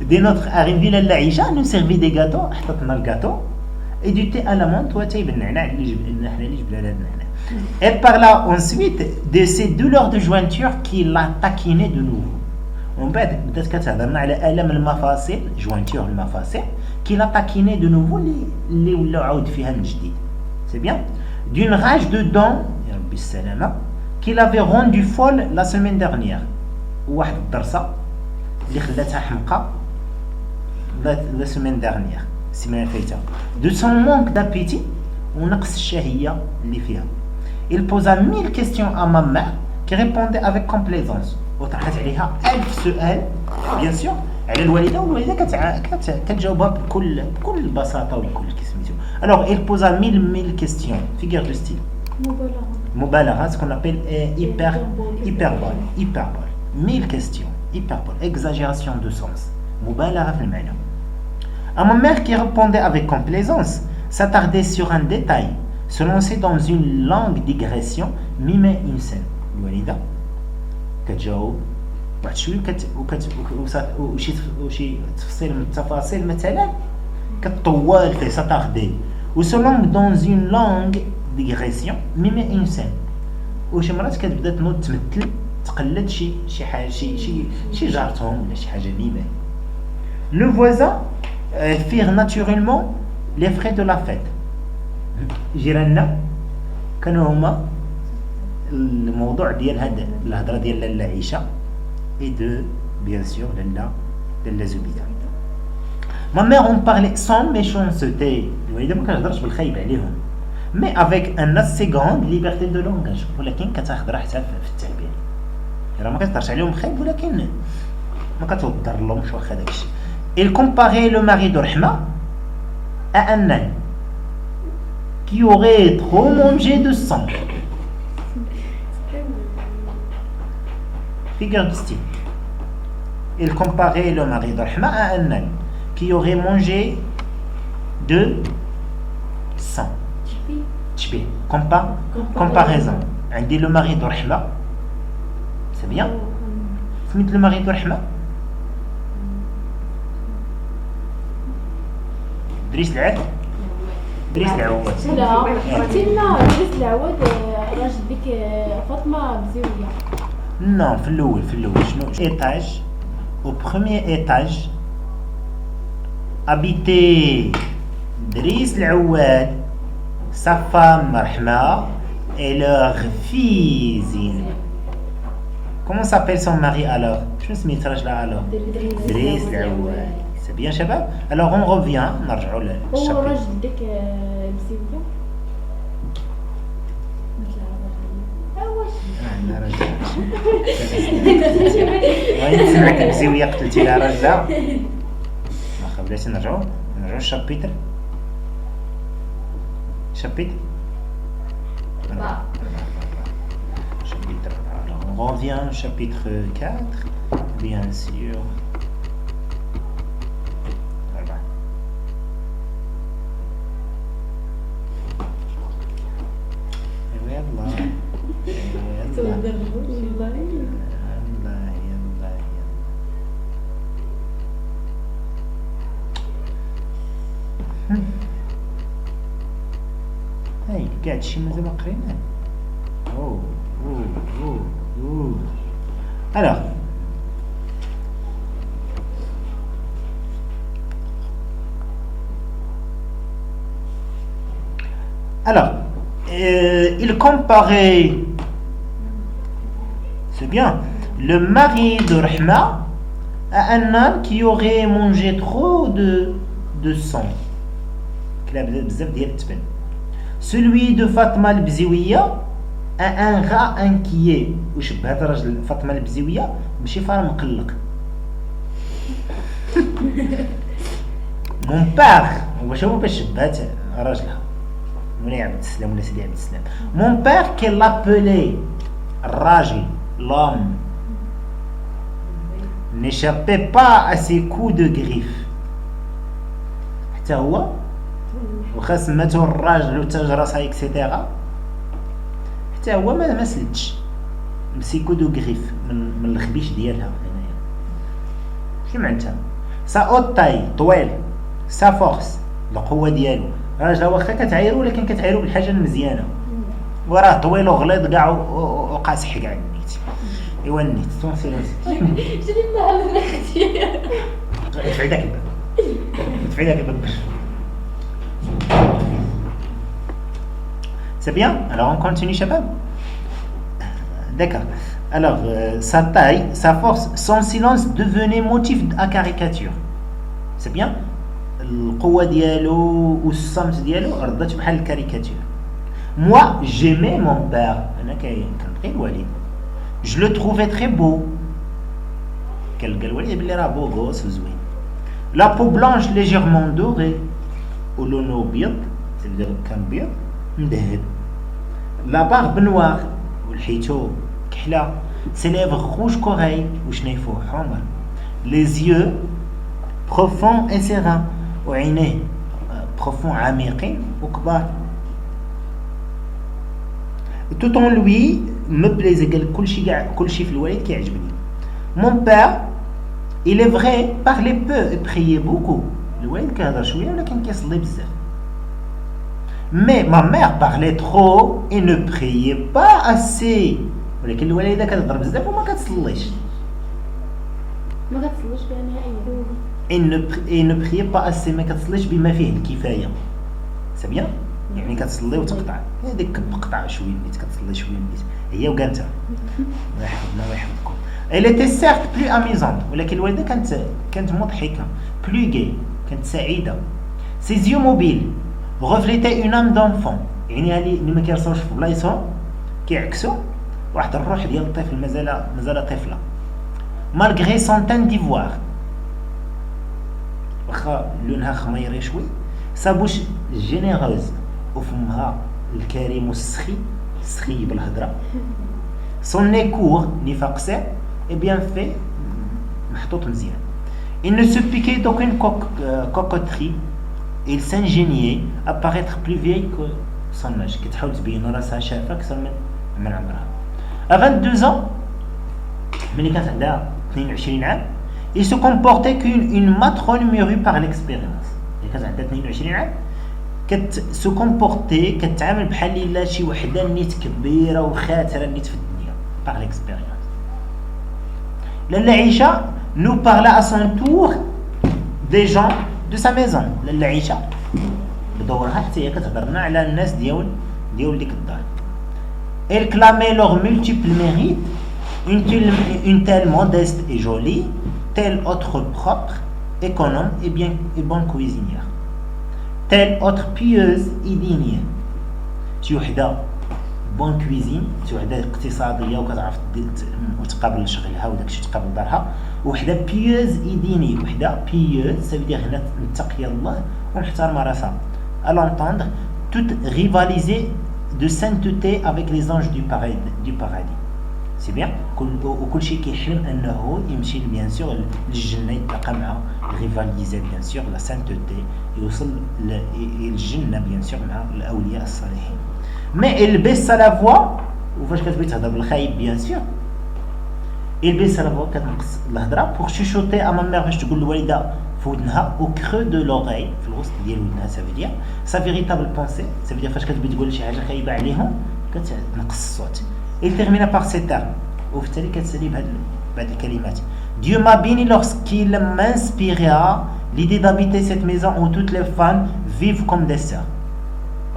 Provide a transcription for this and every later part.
Dès notre arrivée à l'Aïcha, nous servait des gâteaux, حطتنا الgâteau et du thé à la menthe وتاي بالنعناع اللي جبنا لها النعناع. Elle parla ensuite de ses douleurs de jointure qui la taquinaient de nouveau. ومن بعد بدات كتهضرنا على الم المفاصل jointure المفاصل qui la taquinaient de nouveau اللي ولاو عاود فيها من جديد. C'est bien. D'une rage de dents يا ربي السلامه qui l'avait rendue folle la semaine dernière. واحد الضرسه اللي خلاتها حمقى la semaine dernière السيمانه الفايته. De son manque d'appétit ونقص الشهيه اللي فيها. Il posa 1000 questions à ma mère qui répondait avec complaisance. وطرحت عليها 1000 سؤال bien sûr على الوالده والوالده كتجاوبها بكل بساطه وبكل كسميتو. Alors il posa 1000 questions figure de style. مبالغه ce qu'on appelle hyperbole. 1000 questions hyperbole exagération de sens. مبالغه في المعنى. À ma mère qui répondait avec complaisance s'attardait sur un détail, se lançait dans une longue digression, mimait une scène. الوالده كتجاوب واحد شويه وشي تفصيل من التفاصيل مثلا كطوال فيه s'attarder ou se langue dans une longue digression mimait une scène. وشي مرات كتبدا تنوض تمثل تقلد شي حاجه شي جارتهم ولا شي حاجه ديما. Le voisin firent naturellement les frais de la fête. جيراننا كانوا هما الموضوع ديال هاد الهضره ديال لاله عيشه et de bien sûr لاله زبيده. Ma mère en parlait sans méchanceté. الوالده ما كتهضرش بالخايب عليهم mais avec un assez grande liberté de langage ولكن كتاخذ راحتها في التعبير. راه ما كتهضرش عليهم خايب ولكن ما كتوضر لهمش واخا داكشي. Il comparait le mari de Rahma à un âne qui aurait trop mangé de sang. Figure de style. Il comparait le mari de Rahma à un âne qui aurait mangé de sang. تشبيه comparaison. عندي le mari de Rahma. C'est bien. سميت le mari de Rahma. دريس العواد لا قلتلنا دريس العواد راجل ديك فاطمه بزويه. Non, في الأول شنو étage au premier étage habitait دريس العواد sa femme Rahma et leur fille Zine. Comment s'appelle son mari alors? شنو سميت راجلها alors? دريس العواد. C'est bien شباب. Alors on revient نرجعوا للشابتر. هو راجل ديك بزويه. وين سمعك بزويه قتلتي لها راجلها؟ واخا بلاتي نرجعوا للشابيتر. Chapitre 4. On revient au chapitre 4, bien sûr. Voilà. هاي قاعد شي مازال ما قريناه. Alors, il comparait, c'est bien, le mari de Rahma à un âne qui aurait mangé trop de sang. Celui de Fatma al-Bziwiya à un rat inquiet. وشبهت راجل فاطمة البزيوية بشي فار مقلق. Mon père, واش هو باش شبهت راجلها مولاي عبد السلام ولا سيدي عبد السلام. Mon père qu'elle appelait الراجل l'homme n'échappait pas à ses coups de griffe. حتى هو وخا سماتو الراجل وتجرسها اكسيتيرا حتى هو ما سلتش مسيكو دو غريف من الخبيش ديالها هنايا. شنو معناتها؟ سا اوت تاي طويل، سا فورس القوه ديالو، راجل واخا كتعايرو ولكن كتعايرو بالحاجه المزيانه، وراه طويل وغليظ كاع وقاصح كاع النيت. ايوا النيت تونسيلونس شنو المهم اختي؟ ادفعي داك الباب، ادفعي داك الباب. C'est bien. Alors on continue, Shabab. D'accord. Alors, sa taille, sa force, son silence devenait motif à caricature. C'est bien. القوة ديالو والصمت ديالو ردت بحال الكاريكاتير. Moi, j'aimais mon père. أنا كنبغي الوالد. Je le trouvais très beau. كنلقى الوالد بلي راه بو غوس وزوين. La peau blanche légèrement dorée. ولونه أبيض، كان بيض مدهب. La barbe noire والحيتو كحلة. Ses lèvres rouges corail وشنيفو حمر. Les yeux profonds et sereins وعينيه profonds عميقين وكبار. Tout en lui me plaisait. قال كلشي في الوالد كيعجبني. Mon père, il est vrai, parlait peu et priait beaucoup. الوالد كيهضر شوية ولكن كيصلي بزاف. Mais ma mère parlait trop et ne priait pas assez. ولكن الوالدة كتهضر بزاف وما كتصليش. ما كتصليش بها نهائيا. et ne priait pas assez، ما كتصليش بما فيه الكفاية. سي بيان، يعني كتصلي وتقطع، هذيك كتقطع شوية نيت، كتصلي شوية نيت، هي وكانتها. الله يحفظنا ويحفظكم. Elle était certes plus amusante، ولكن الوالدة كانت مضحكة، plus gaie، كانت سعيدة. Ses yeux mobiles reflétaient une âme d'enfant، يعني هذه اللي ما كيرسوش في بلايصهم كيعكسوا واحد الروح ديال الطفل مازال طفلة. Malgré son teint d'ivoire، واخا لونها خميري شوي. Sa bouche généreuse، وفمها الكريم والسخي، سخي بالهضرة. Son nez court، نفاق قصير et bien fait، محطوط مزيان. Il ne se piquait d'aucune coquetterie. Il s'ingéniait à paraître plus vieille que son âge. كتحاول تبين راسها شافة أكثر من عمرها. À 22 ans، ملي كانت عندها 22 عام، il se comportait qu'une matrone mûrie par l'expérience. ملي كانت عندها 22 عام se comportait، كتعامل بحال إلا شي وحدة نيت كبيرة وخاترة نيت في الدنيا par l'expérience. لالا عيشة nous parla à son tour des gens de sa maison. لالا عيشة بدورها حتى هي كتهضرنا على الناس ديال ديك الدار. Elle clamait leurs multiples mérites. Une telle modeste et jolie, telle autre propre, économe et bonne cuisinière, telle autre pieuse et digne. شي وحدة بون كويزين، شي وحدة اقتصادية وكتعرف وتقابل شغلها وداكشي تقابل دارها. وحدة بيوز اي ديني، وحدة بيوز سافيدير هنا متقية الله ومحترمة راسها. à l'entendre toute rivaliser de sainteté avec les anges du paradis. C'est bien. وكل شيء كيحلم انه يمشي بيان سور للجنة، يتلاقى مع rivaliser بيان سور لا sainteté، يوصل للجنة بيان سور مع الاولياء الصالحين. mais il baisse la voix، وفاش كتبغي تهضر بالخايب بيان سور il baisse la voix، كتنقص الهضره pour chuchoter à ma mère، باش تقول للوالده في ودنها au creux de l'oreille، في الوسط ديال ودنها. ça veut dire sa véritable pensée، ça veut dire فاش كتبغي تقول شي حاجه خايبه عليهم كتنقص الصوت. il termina par ces termes، وفي التالي كتسالي بهاد الكلمات. Dieu m'a béni lorsqu'il m'inspira l'idée d'habiter cette maison où toutes les femmes vivent comme des sœurs.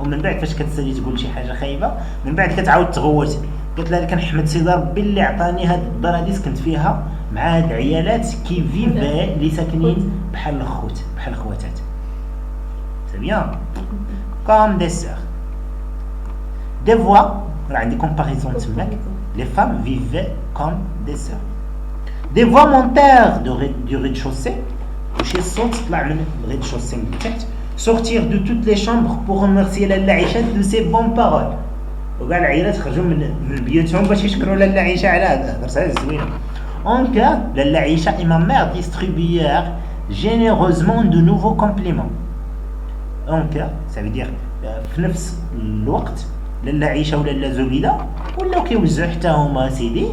ومن بعد فاش كتسالي تقول شي حاجه خايبه من بعد كتعاود تغوت، قلت لها كنحمد سيدي ربي اللي عطاني هاد الدار هادي سكنت فيها مع هاد العيالات كي فيفي اللي ساكنين بحال الخواتات. سي بيان كوم دي سور. دي فوا راه عندي كومباريزون تماك. les femmes vivaient comme des sœurs. des voix montèrent du rez-de-chaussée، وشي صوت طلع من الريد-شوسي من تحت. sortir de toutes les chambres pour remercier لالا عيشة de ses bonnes paroles. وكاع العائلات خرجوا من بيوتهم باش يشكروا لالا عيشة على هضرتها الزوينة. en cas لالا عيشة et ma mère distribuèrent généreusement de nouveaux compliments. en cas ça veut dire في نفس الوقت لالا عيشة ولالا زبيدة ولاو كيوزعوا حتى هما سيدي